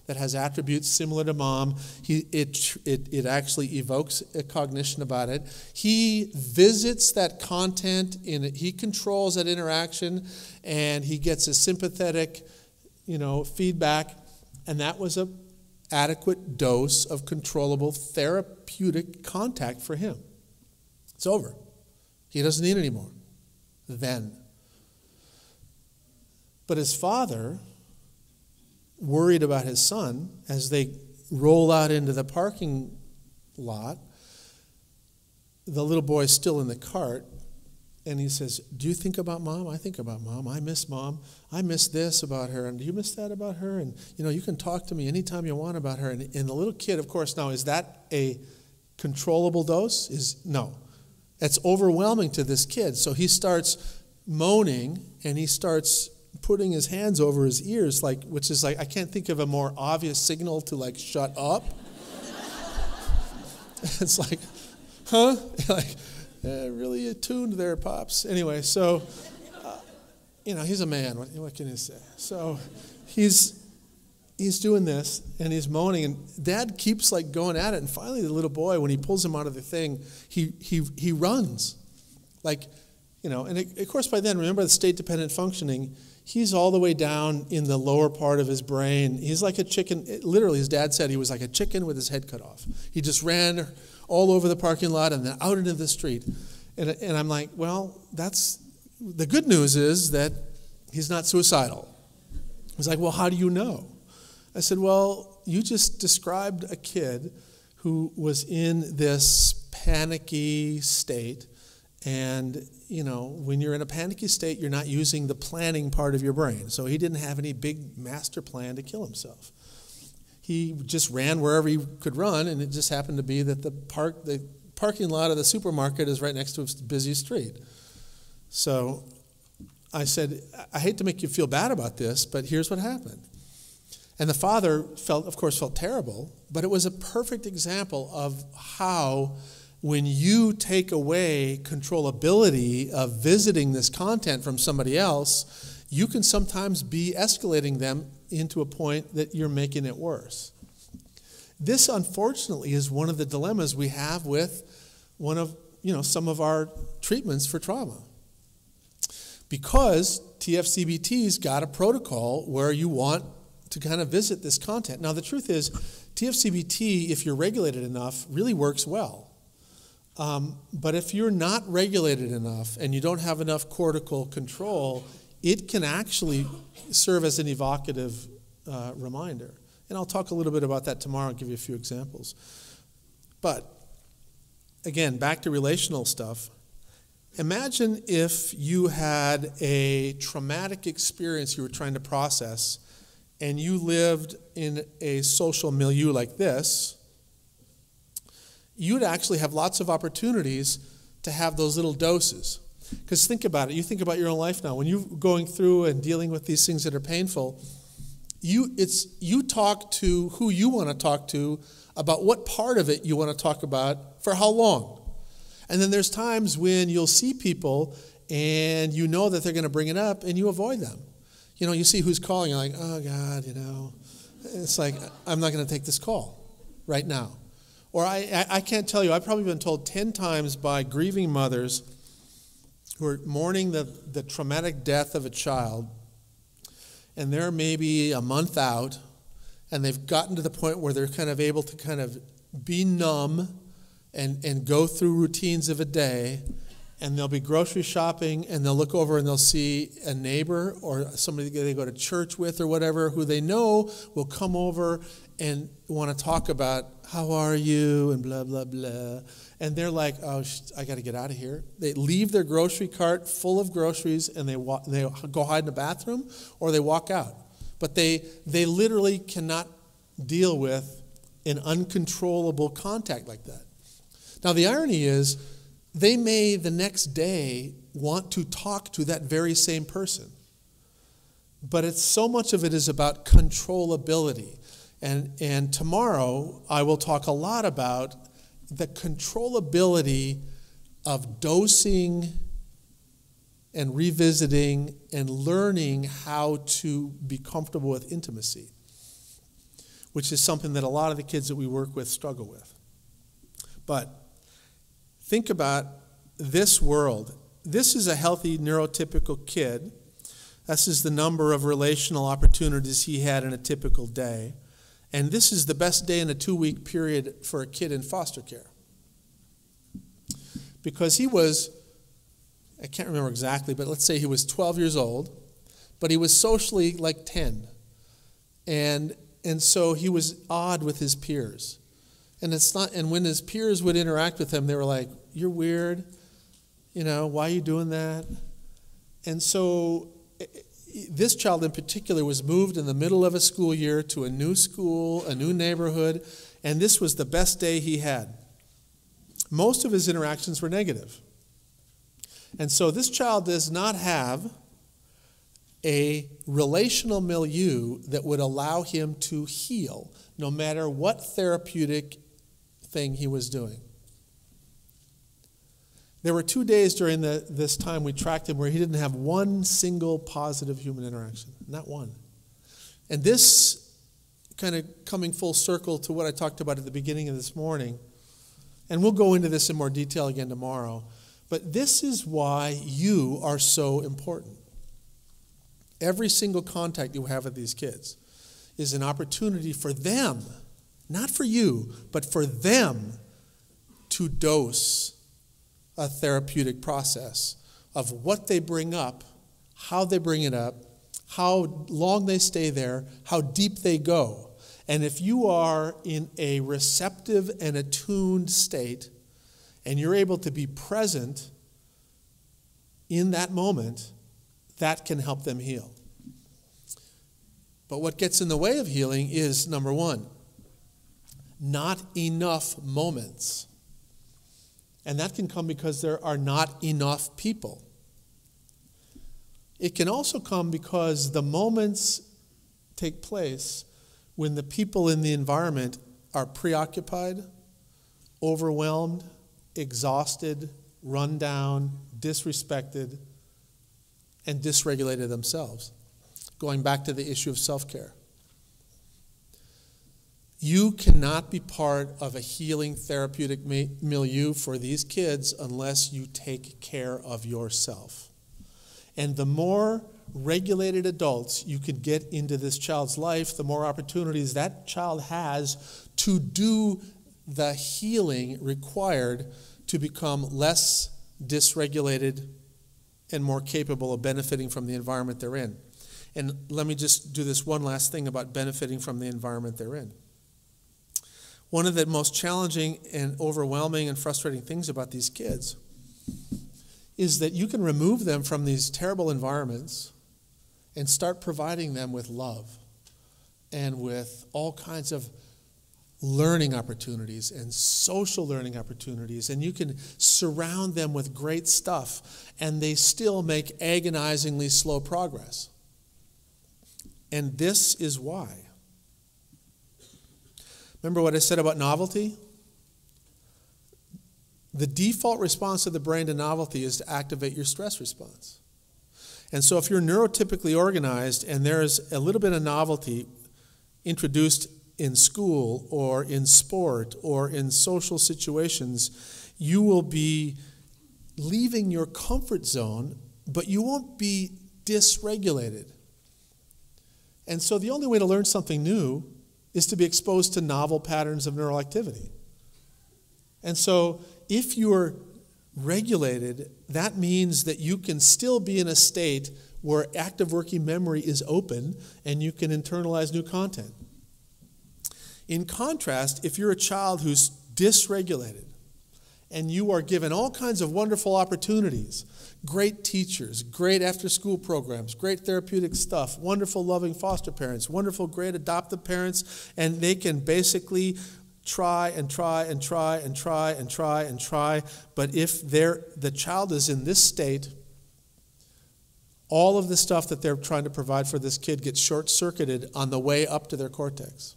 A: that has attributes similar to mom. It actually evokes a cognition about it. He visits that content. He controls that interaction, and he gets a sympathetic, feedback. And that was an adequate dose of controllable therapeutic contact for him. It's over. He doesn't need it anymore. Then. But his father, worried about his son, as they roll out into the parking lot, the little boy's still in the cart, and he says, do you think about mom? I think about mom. I miss mom. I miss this about her. And do you miss that about her? And, you can talk to me anytime you want about her. And the little kid, of course, now, is that a controllable dose? No. That's overwhelming to this kid. So he starts moaning, and he starts putting his hands over his ears, which is I can't think of a more obvious signal to shut up. It's like, huh? Really attuned there, Pops. Anyway, so, he's a man. What can you say? So he's doing this, and he's moaning, and Dad keeps going at it, and finally the little boy, when he pulls him out of the thing, he runs. And of course by then, remember the state-dependent functioning, he's all the way down in the lower part of his brain. He's like a chicken. Literally, his dad said he was like a chicken with his head cut off. He just ran all over the parking lot and then out into the street. And I'm like, well, the good news is that he's not suicidal. He's like, well, how do you know? I said, well, you just described a kid who was in this panicky state. And, when you're in a panicky state, you're not using the planning part of your brain. So he didn't have any big master plan to kill himself. He just ran wherever he could run, and it just happened to be that the parking lot of the supermarket is right next to a busy street. So I said, I hate to make you feel bad about this, but here's what happened. And the father of course, felt terrible, but it was a perfect example of how when you take away controllability of visiting this content from somebody else, you can sometimes be escalating them into a point that you're making it worse. This, unfortunately, is one of the dilemmas we have with one of, some of our treatments for trauma. Because TFCBT's got a protocol where you want to kind of visit this content. Now, the truth is, TFCBT, if you're regulated enough, really works well. But if you're not regulated enough and you don't have enough cortical control, it can actually serve as an evocative reminder. And I'll talk a little bit about that tomorrow. I'll give you a few examples. But again, back to relational stuff. Imagine if you had a traumatic experience you were trying to process and you lived in a social milieu like this. You'd actually have lots of opportunities to have those little doses. Because think about it. You think about your own life now. When you're going through and dealing with these things that are painful, you talk to who you want to talk to about what part of it you want to talk about for how long. And then there's times when you'll see people and you know that they're going to bring it up and you avoid them. You see who's calling. You're like, oh, God, It's like, I'm not going to take this call right now. Or I can't tell you, I've probably been told 10 times by grieving mothers who are mourning the traumatic death of a child, and they're maybe a month out, and they've gotten to the point where they're kind of able to kind of be numb and go through routines of a day, and they'll be grocery shopping, and they'll look over and they'll see a neighbor or somebody they go to church with or whatever who they know will come over and want to talk about how are you and blah, blah, blah. And they're like, oh, I got to get out of here. They leave their grocery cart full of groceries and they go hide in the bathroom or they walk out. But they literally cannot deal with an uncontrollable contact like that. Now, the irony is they may the next day want to talk to that very same person. But so much of it is about controllability. And tomorrow I will talk a lot about the controllability of dosing and revisiting and learning how to be comfortable with intimacy, which is something that a lot of the kids that we work with struggle with. But think about this world. This is a healthy neurotypical kid. This is the number of relational opportunities he had in a typical day. And this is the best day in a 2-week period for a kid in foster care. Because he was, I can't remember exactly, but let's say he was 12 years old, but he was socially like 10. And so he was odd with his peers. And when his peers would interact with him, they were like, you're weird, why are you doing that? And so this child in particular was moved in the middle of a school year to a new school, a new neighborhood, and this was the best day he had. Most of his interactions were negative. And so this child does not have a relational milieu that would allow him to heal, no matter what therapeutic thing he was doing. There were 2 days during this time we tracked him where he didn't have one single positive human interaction, not one. And this kind of coming full circle to what I talked about at the beginning of this morning, and we'll go into this in more detail again tomorrow, but this is why you are so important. Every single contact you have with these kids is an opportunity for them, not for you, but for them to dose a therapeutic process of what they bring up, how they bring it up, how long they stay there, how deep they go. And if you are in a receptive and attuned state, and you're able to be present in that moment, that can help them heal. But what gets in the way of healing is, number one, not enough moments. And that can come because there are not enough people. It can also come because the moments take place when the people in the environment are preoccupied, overwhelmed, exhausted, run down, disrespected, and dysregulated themselves. Going back to the issue of self-care. You cannot be part of a healing therapeutic milieu for these kids unless you take care of yourself. And the more regulated adults you can get into this child's life, the more opportunities that child has to do the healing required to become less dysregulated and more capable of benefiting from the environment they're in. And let me just do this one last thing about benefiting from the environment they're in. One of the most challenging and overwhelming and frustrating things about these kids is that you can remove them from these terrible environments and start providing them with love and with all kinds of learning opportunities and social learning opportunities, and you can surround them with great stuff, and they still make agonizingly slow progress. And this is why. Remember what I said about novelty? The default response of the brain to novelty is to activate your stress response. And so if you're neurotypically organized and there's a little bit of novelty introduced in school or in sport or in social situations, you will be leaving your comfort zone, but you won't be dysregulated. And so the only way to learn something new is to be exposed to novel patterns of neural activity. And so if you're regulated, that means that you can still be in a state where active working memory is open and you can internalize new content. In contrast, if you're a child who's dysregulated and you are given all kinds of wonderful opportunities, great teachers, great after-school programs, great therapeutic stuff, wonderful loving foster parents, wonderful great adoptive parents, and they can basically try and try and try and try and try and try, but if the child is in this state, all of the stuff that they're trying to provide for this kid gets short-circuited on the way up to their cortex.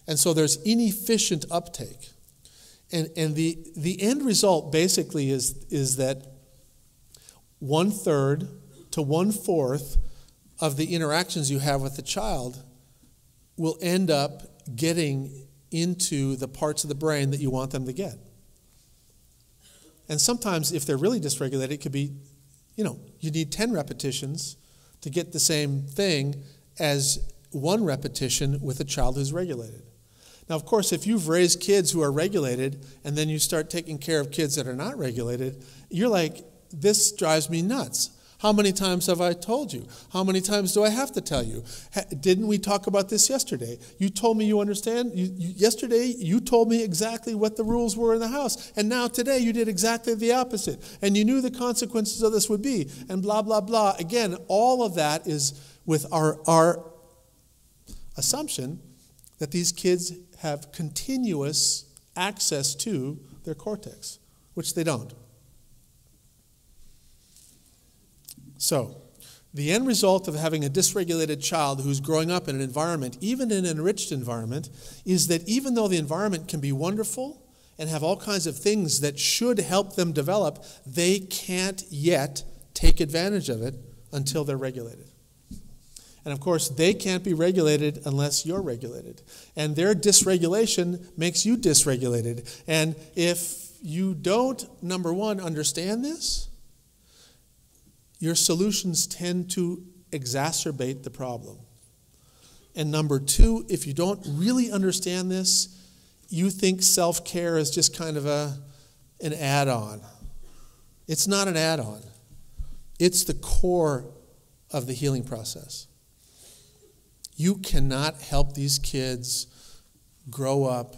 A: And so there's inefficient uptake. And the end result basically is that 1/3 to 1/4 of the interactions you have with the child will end up getting into the parts of the brain that you want them to get. And sometimes if they're really dysregulated, it could be, you need 10 repetitions to get the same thing as 1 repetition with a child who's regulated. Now, of course, if you've raised kids who are regulated and then you start taking care of kids that are not regulated, you're like, this drives me nuts. How many times have I told you? How many times do I have to tell you? Didn't we talk about this yesterday? You told me you understand. Yesterday, you told me exactly what the rules were in the house. And now today, you did exactly the opposite. And you knew the consequences of this would be. And blah, blah, blah. Again, all of that is with our assumption that these kids have continuous access to their cortex, which they don't. So, the end result of having a dysregulated child who's growing up in an environment, even in an enriched environment, is that even though the environment can be wonderful and have all kinds of things that should help them develop, they can't yet take advantage of it until they're regulated. And of course, they can't be regulated unless you're regulated. And their dysregulation makes you dysregulated. And if you don't, number one, understand this, your solutions tend to exacerbate the problem. And number two, if you don't really understand this, you think self-care is just kind of an add-on. It's not an add-on. It's the core of the healing process. You cannot help these kids grow up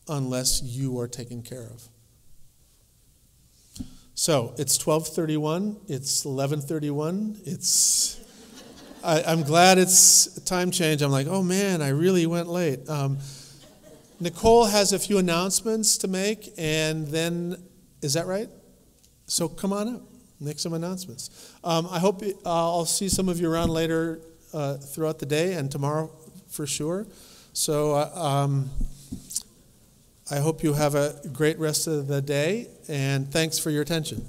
A: unless you are taken care of. So it's 12:31. It's 11:31. I'm glad it's a time change. I'm like, oh man, I really went late. Nicole has a few announcements to make, and then, is that right? So come on up, make some announcements. I hope I'll see some of you around later throughout the day and tomorrow for sure. So I hope you have a great rest of the day, and thanks for your attention.